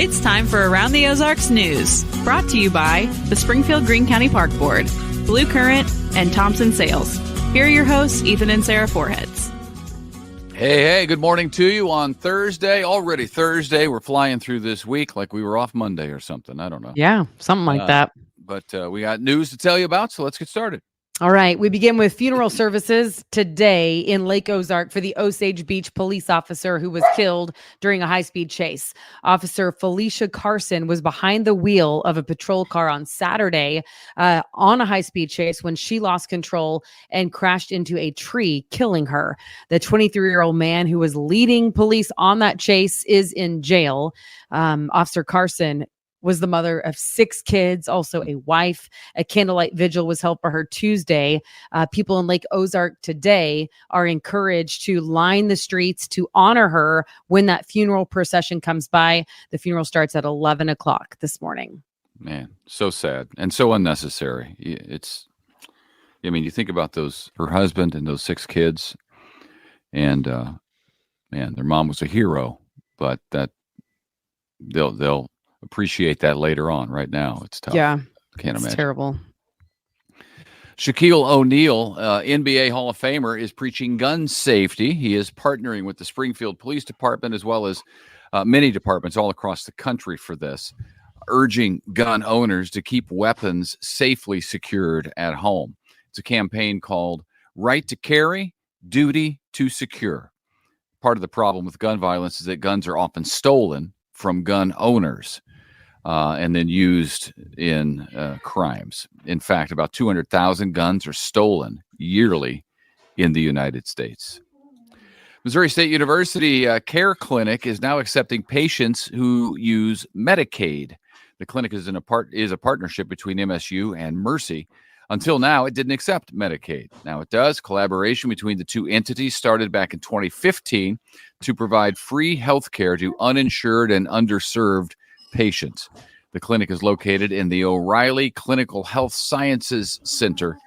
It's time for Around the Ozarks News, brought to you by the Springfield-Greene County Park Board, Blue Current, and Thompson Sales. Here are your hosts, Ethan and Sarah Foreheads. Hey, good morning to you on Thursday. Already Thursday. We're flying through this week like we were off Monday or something. I don't know. Yeah, something like that. But we got news to tell you about, so let's get started. All right. We begin with funeral services today in Lake Ozark for the Osage Beach police officer who was killed during a high-speed chase. Officer Felicia Carson was behind the wheel of a patrol car on Saturday on a high-speed chase when she lost control and crashed into a tree, killing her. The 23-year-old man who was leading police on that chase is in jail. Officer Carson was the mother of 6 kids, also a wife. A candlelight vigil was held for her Tuesday. People in Lake Ozark today are encouraged to line the streets to honor her when that funeral procession comes by. The funeral starts at 11 o'clock this morning. Man, so sad and so unnecessary. You think about her husband and those 6 kids, and their mom was a hero, but that they'll appreciate that later on. Right now, it's tough. Yeah, can't imagine. Terrible. Shaquille O'Neal, NBA Hall of Famer, is preaching gun safety. He is partnering with the Springfield Police Department as well as many departments all across the country for this, urging gun owners to keep weapons safely secured at home. It's a campaign called Right to Carry, Duty to Secure. Part of the problem with gun violence is that guns are often stolen from gun owners and then used in crimes. In fact, about 200,000 guns are stolen yearly in the United States. Missouri State University Care Clinic is now accepting patients who use Medicaid. The clinic is a partnership between MSU and Mercy. Until now, it didn't accept Medicaid. Now it does. Collaboration between the two entities started back in 2015 to provide free health care to uninsured and underserved patients. The clinic is located in the O'Reilly Clinical Health Sciences Center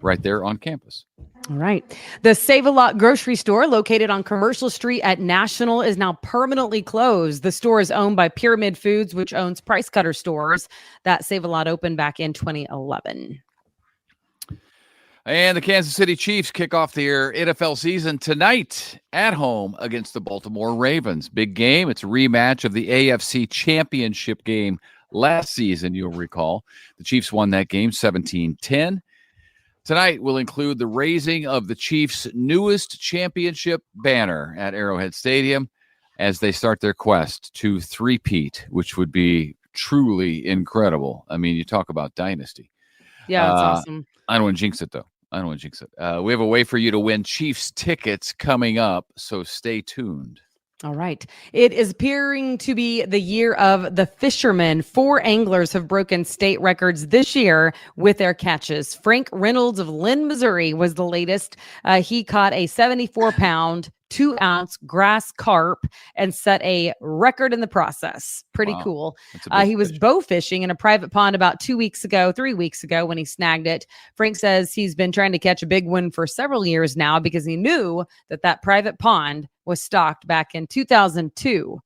right there on campus. All right. The Save-A-Lot grocery store located on Commercial Street at National is now permanently closed. The store is owned by Pyramid Foods, which owns Price Cutter Stores. That Save-A-Lot opened back in 2011. And the Kansas City Chiefs kick off their NFL season tonight at home against the Baltimore Ravens. Big game. It's a rematch of the AFC Championship game last season, you'll recall. The Chiefs won that game 17-10. Tonight will include the raising of the Chiefs' newest championship banner at Arrowhead Stadium as they start their quest to three-peat, which would be truly incredible. I mean, you talk about dynasty. Yeah, that's awesome. I don't want to jinx it, though. We have a way for you to win Chiefs tickets coming up, so stay tuned. All right. It is appearing to be the year of the fishermen. 4 anglers have broken state records this year with their catches. Frank Reynolds of Lynn, Missouri was the latest. He caught a 74-pound, 2-ounce grass carp and set a record in the process. Pretty cool. He was bow fishing in a private pond about 3 weeks ago when he snagged it. Frank says he's been trying to catch a big one for several years now because he knew that private pond was stocked back in 2002.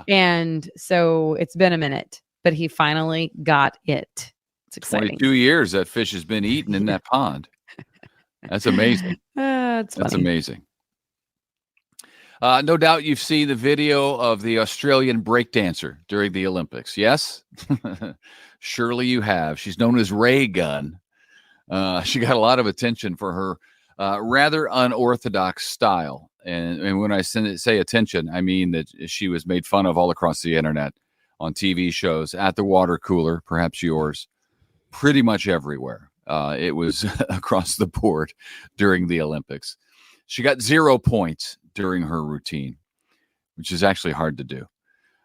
And so it's been a minute, but he finally got it. It's exciting. 22 years that fish has been eaten in that pond. That's amazing. That's amazing. No doubt you've seen the video of the Australian breakdancer during the Olympics. Yes? Surely you have. She's known as Ray Gun. She got a lot of attention for her rather unorthodox style. And when I say attention, I mean that she was made fun of all across the internet, on TV shows, at the water cooler, perhaps yours, pretty much everywhere. It was across the board during the Olympics. She got 0 points during her routine, which is actually hard to do.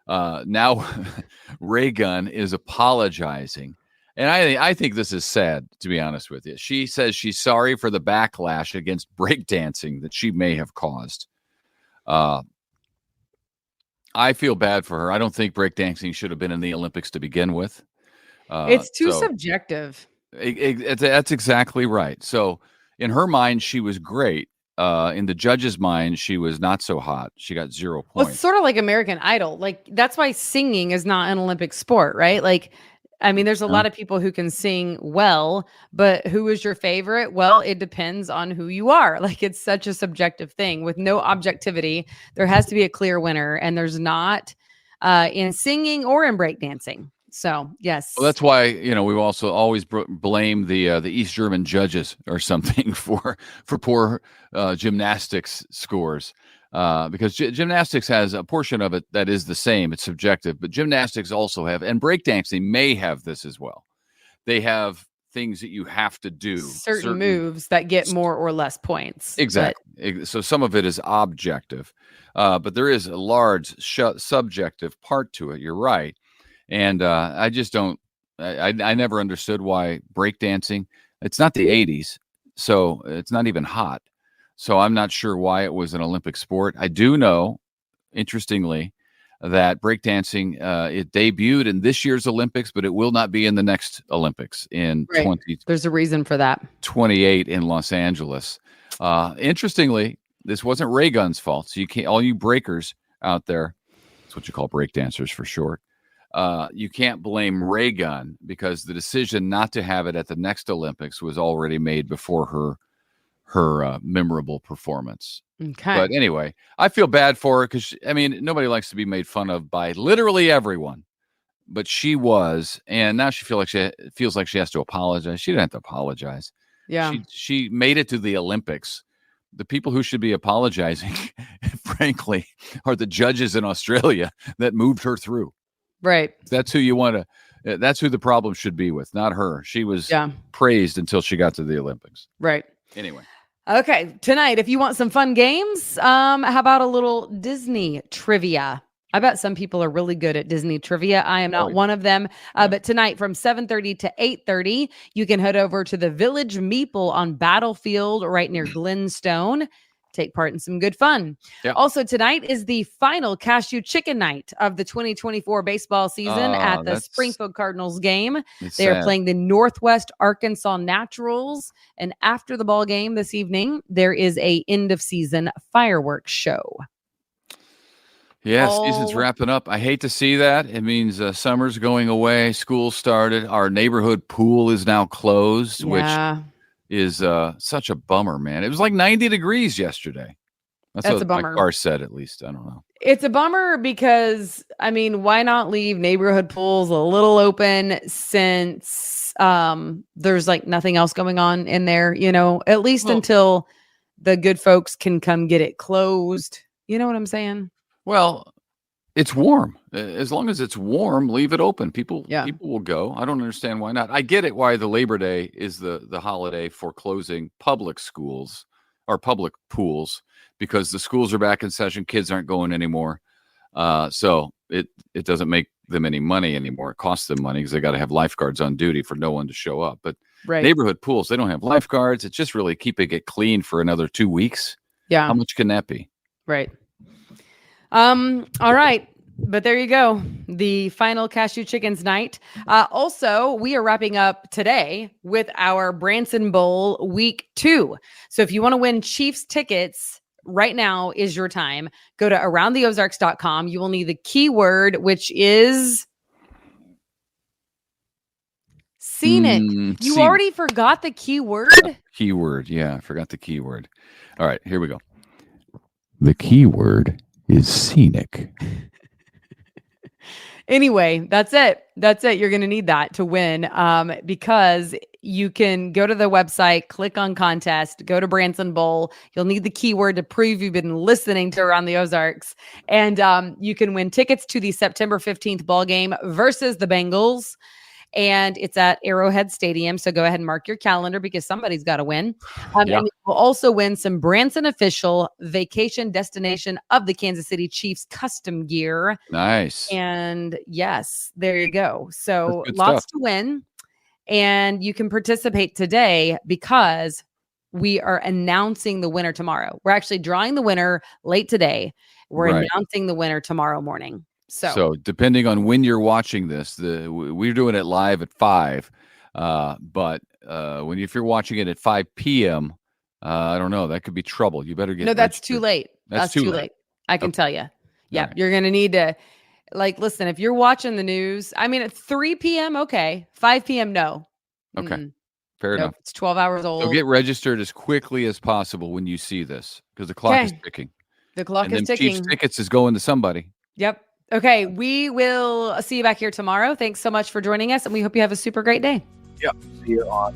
Now, Ray Gun is apologizing. And I think this is sad, to be honest with you. She says she's sorry for the backlash against breakdancing that she may have caused. I feel bad for her. I don't think breakdancing should have been in the Olympics to begin with. It's too subjective. That's exactly right. So in her mind, she was great. in the judge's mind, she was not so hot. She got 0 Well, points. it's sort of like American Idol. Like that's why singing is not an Olympic sport, right? Like, I mean, there's a lot of people who can sing well, but who is your favorite? Well, it depends on who you are. Like it's such a subjective thing with no objectivity. There has to be a clear winner, and there's not in singing or in breakdancing. So yes. Well, that's why we've also always blame the East German judges or something for poor gymnastics scores, because gymnastics has a portion of it that is the same. It's subjective, but gymnastics also have, and breakdancing may have this as well. They have things that you have to do, certain moves that get more or less points. Exactly. So some of it is objective, but there is a large subjective part to it. You're right. And I just don't. I never understood why breakdancing. It's not the '80s, so it's not even hot. So I'm not sure why it was an Olympic sport. I do know, interestingly, that breakdancing it debuted in this year's Olympics, but it will not be in the next Olympics in There's a reason for that. 28 in Los Angeles. Interestingly, this wasn't ray gun's fault. So you can't. All you breakers out there, that's what you call breakdancers for short. You can't blame Ray Gun because the decision not to have it at the next Olympics was already made before her memorable performance. Okay. But anyway, I feel bad for her because, nobody likes to be made fun of by literally everyone. But she was, and now she feels like she has to apologize. She didn't have to apologize. Yeah. She made it to the Olympics. The people who should be apologizing, frankly, are the judges in Australia that moved her through. Right. That's who you want to. That's who the problem should be with, not her. She was praised until she got to the Olympics. Right. Anyway. Okay. Tonight, if you want some fun games, how about a little Disney trivia? I bet some people are really good at Disney trivia. I am not one of them. But tonight from 7:30 to 8:30, you can head over to the Village Meeple on Battlefield right near Glenstone. Take part in some good fun. Yep. Also, tonight is the final Cashew Chicken Night of the 2024 baseball season at the Springfield Cardinals game. They are playing the Northwest Arkansas Naturals. And after the ball game this evening, there is a end of season fireworks show. Yeah, season's wrapping up. I hate to see that. It means summer's going away. School started. Our neighborhood pool is now closed, which is such a bummer, man. It was like 90 degrees yesterday. That's what a bummer. My car said, at least. I don't know. It's a bummer because, why not leave neighborhood pools a little open since there's like nothing else going on in there, at least until the good folks can come get it closed. You know what I'm saying? Well, it's warm. As long as it's warm, leave it open. People will go. I don't understand why not. I get it why the Labor Day is the holiday for closing public schools or public pools, because the schools are back in session. Kids aren't going anymore. So it doesn't make them any money anymore. It costs them money because they got to have lifeguards on duty for no one to show up. But neighborhood pools, they don't have lifeguards. It's just really keeping it clean for another 2 weeks. Yeah. How much can that be? Right. All right. But there you go. The final Cashew Chickens night. Also, we are wrapping up today with our Branson Bowl week 2. So if you want to win Chiefs tickets, right now is your time. Go to aroundtheozarks.com. You will need the keyword, which is scenic. You already forgot the keyword? Keyword. Yeah, I forgot the keyword. All right, here we go. The keyword is scenic. Anyway, that's it. You're going to need that to win, because you can go to the website, click on contest, go to Branson Bowl. You'll need the keyword to prove you've been listening to Around the Ozarks. And you can win tickets to the September 15th ball game versus the Bengals. And it's at Arrowhead Stadium. So go ahead and mark your calendar because somebody's got to win. And you will also win some Branson official vacation destination of the Kansas City Chiefs custom gear. Nice. And yes, there you go. So lots to win. And you can participate today because we are announcing the winner tomorrow. We're actually drawing the winner late today. We're announcing the winner tomorrow morning. So depending on when you're watching this, we're doing it live at 5. But if you're watching it at 5 p.m., I don't know. That could be trouble. You better get No, that's registered. too late. That's too late. I can tell you. Yeah, right. You're going to need to, listen, if you're watching the news, I mean, at 3 p.m., okay. 5 p.m., no. Okay. Fair Nope, enough. it's 12 hours old. So get registered as quickly as possible when you see this, because the clock is ticking. The clock and is then ticking. Chiefs tickets is going to somebody. Yep. Okay, we will see you back here tomorrow. Thanks so much for joining us, and we hope you have a super great day. Yep. See you on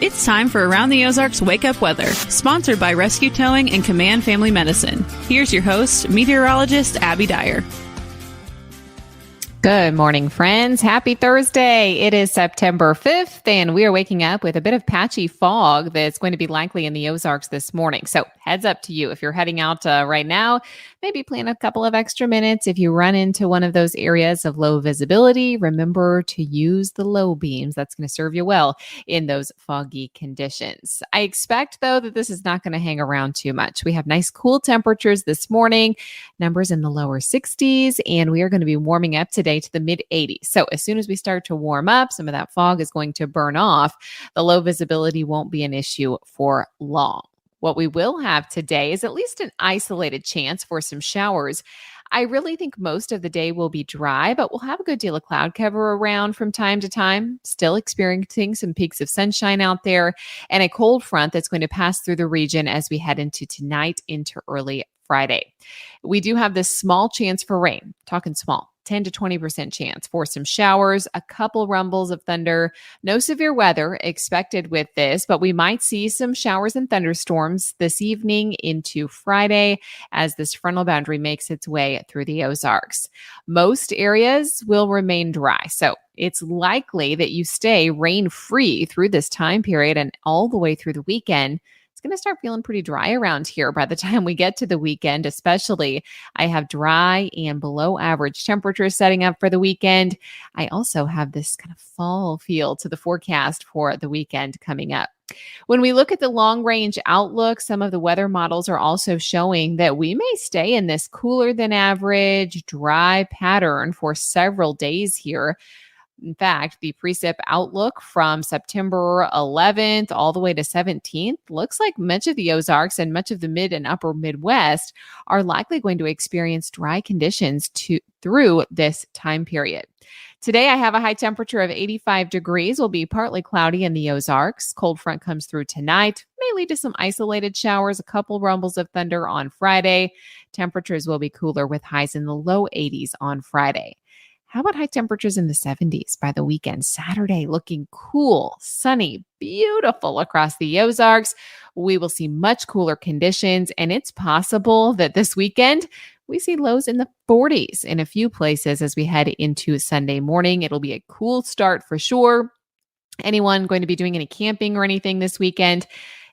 It's time for Around the Ozarks Wake Up Weather, sponsored by Rescue Towing and Command Family Medicine. Here's your host, meteorologist Abby Dyer. Good morning, friends. Happy Thursday. It is September 5th, and we are waking up with a bit of patchy fog that's going to be likely in the Ozarks this morning. So heads up to you. If you're heading out right now, maybe plan a couple of extra minutes. If you run into one of those areas of low visibility, remember to use the low beams. That's going to serve you well in those foggy conditions. I expect, though, that this is not going to hang around too much. We have nice cool temperatures this morning, numbers in the lower 60s, and we are going to be warming up today to the mid 80s. So as soon as we start to warm up, some of that fog is going to burn off. The low visibility won't be an issue for long. What we will have today is at least an isolated chance for some showers. I really think most of the day will be dry, but we'll have a good deal of cloud cover around from time to time, still experiencing some peaks of sunshine out there, and a cold front that's going to pass through the region as we head into tonight into early Friday. We do have this small chance for rain, talking small. 10 to 20% chance for some showers, a couple rumbles of thunder. No severe weather expected with this, but we might see some showers and thunderstorms this evening into Friday as this frontal boundary makes its way through the Ozarks. Most areas will remain dry, so it's likely that you stay rain-free through this time period and all the way through the weekend. Going to start feeling pretty dry around here by the time we get to the weekend, especially. I have dry and below average temperatures setting up for the weekend. I also have this kind of fall feel to the forecast for the weekend coming up. When we look at the long range outlook, some of the weather models are also showing that we may stay in this cooler than average dry pattern for several days here. In fact, the precip outlook from September 11th all the way to 17th looks like much of the Ozarks and much of the mid and upper Midwest are likely going to experience dry conditions through this time period. Today, I have a high temperature of 85 degrees. Will be partly cloudy in the Ozarks. Cold front comes through tonight. May lead to some isolated showers, a couple rumbles of thunder on Friday. Temperatures will be cooler with highs in the low 80s on Friday. How about high temperatures in the 70s by the weekend? Saturday looking cool, sunny, beautiful across the Ozarks. We will see much cooler conditions, and it's possible that this weekend we see lows in the 40s in a few places as we head into Sunday morning. It'll be a cool start for sure. Anyone going to be doing any camping or anything this weekend,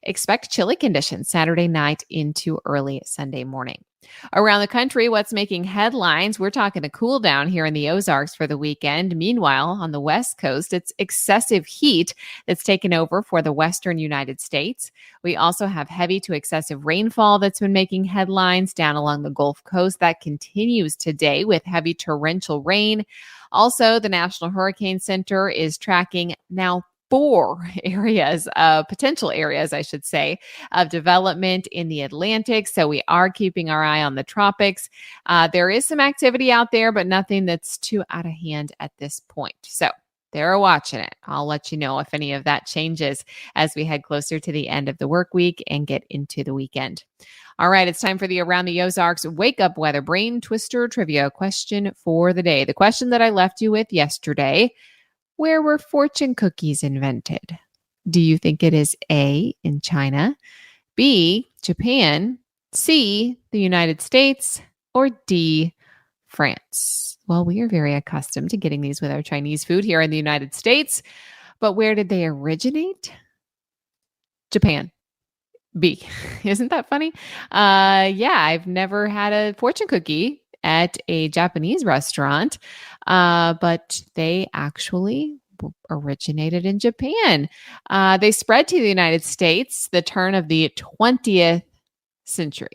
expect chilly conditions Saturday night into early Sunday morning. Around the country, what's making headlines? We're talking a cool down here in the Ozarks for the weekend. Meanwhile, on the West Coast, it's excessive heat that's taken over for the Western United States. We also have heavy to excessive rainfall that's been making headlines down along the Gulf Coast. That continues today with heavy torrential rain. Also, the National Hurricane Center is tracking now 4 areas, potential areas, I should say, of development in the Atlantic. So we are keeping our eye on the tropics. There is some activity out there, but nothing that's too out of hand at this point. So they're watching it. I'll let you know if any of that changes as we head closer to the end of the work week and get into the weekend. All right, it's time for the Around the Ozarks Wake Up Weather Brain Twister Trivia question for the day. The question that I left you with yesterday: where were fortune cookies invented? Do you think it is A, in China, B, Japan, C, the United States, or D, France? Well, we are very accustomed to getting these with our Chinese food here in the United States, but where did they originate? Japan. B. Isn't that funny? Yeah, I've never had a fortune cookie at a Japanese restaurant, but they actually originated in Japan. They spread to the United States the turn of the 20th century.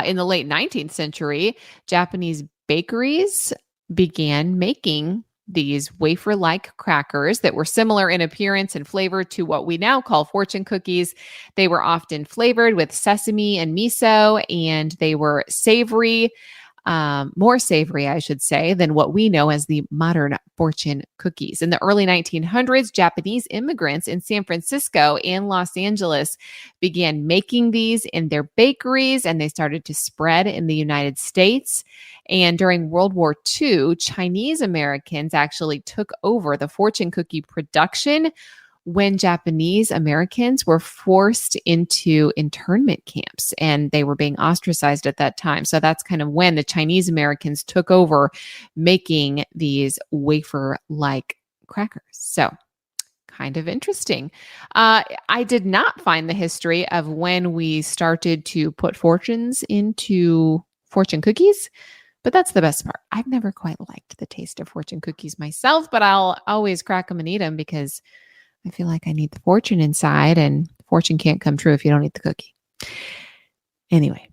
In the late 19th century, Japanese bakeries began making these wafer-like crackers that were similar in appearance and flavor to what we now call fortune cookies. They were often flavored with sesame and miso, and they were savory, more savory, I should say, than what we know as the modern fortune cookies. In the early 1900s, Japanese immigrants in San Francisco and Los Angeles began making these in their bakeries, and they started to spread in the United States. And during World War II, Chinese Americans actually took over the fortune cookie production when Japanese Americans were forced into internment camps and they were being ostracized at that time. So that's kind of when the Chinese Americans took over making these wafer-like crackers. So kind of interesting. I did not find the history of when we started to put fortunes into fortune cookies, but that's the best part. I've never quite liked the taste of fortune cookies myself, but I'll always crack them and eat them because I feel like I need the fortune inside, and fortune can't come true if you don't eat the cookie. Anyway,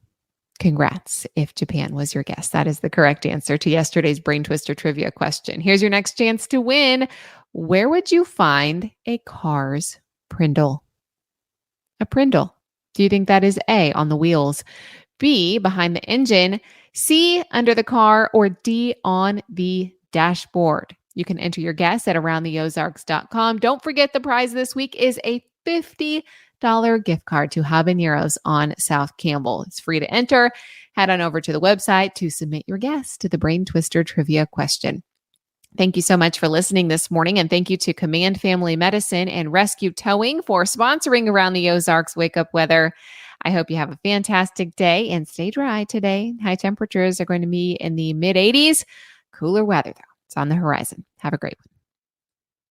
congrats if Japan was your guess. That is the correct answer to yesterday's Brain Twister trivia question. Here's your next chance to win. Where would you find a car's Prindle? A Prindle. Do you think that is A, on the wheels, B, behind the engine, C, under the car, or D, on the dashboard? You can enter your guess at aroundtheozarks.com. Don't forget the prize this week is a $50 gift card to Habaneros on South Campbell. It's free to enter. Head on over to the website to submit your guess to the Brain Twister trivia question. Thank you so much for listening this morning, and thank you to Command Family Medicine and Rescue Towing for sponsoring Around the Ozarks Wake Up Weather. I hope you have a fantastic day and stay dry today. High temperatures are going to be in the mid-80s. Cooler weather, though. It's on the horizon. Have a great one.